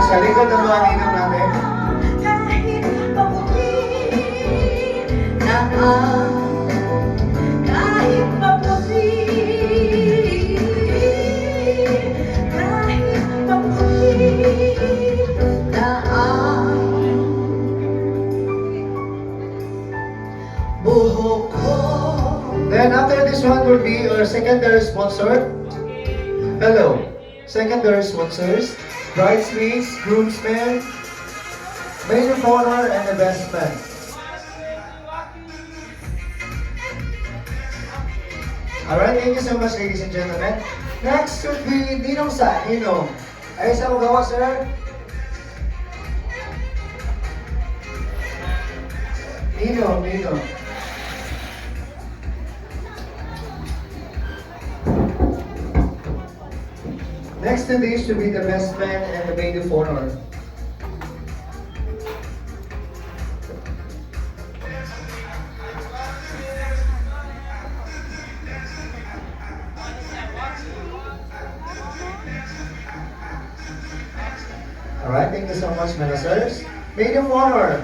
Sa likod ng mga ninong natin. Kahit maputi na kahit maputi, kahit maputi na buhok ko. Then after this one will be our secondary sponsor. Hello. Secondary sponsors, bridesmaids, groomsmen, maid of honor, and the best man. Alright, thank you so much, ladies and gentlemen. Next would be Ninong Sa, Ninong. Ayos ako gawa, sir. Ninong. Next to this should be the best man and the maid of honor. Alright, thank you so much, Manasers. Maid of honor.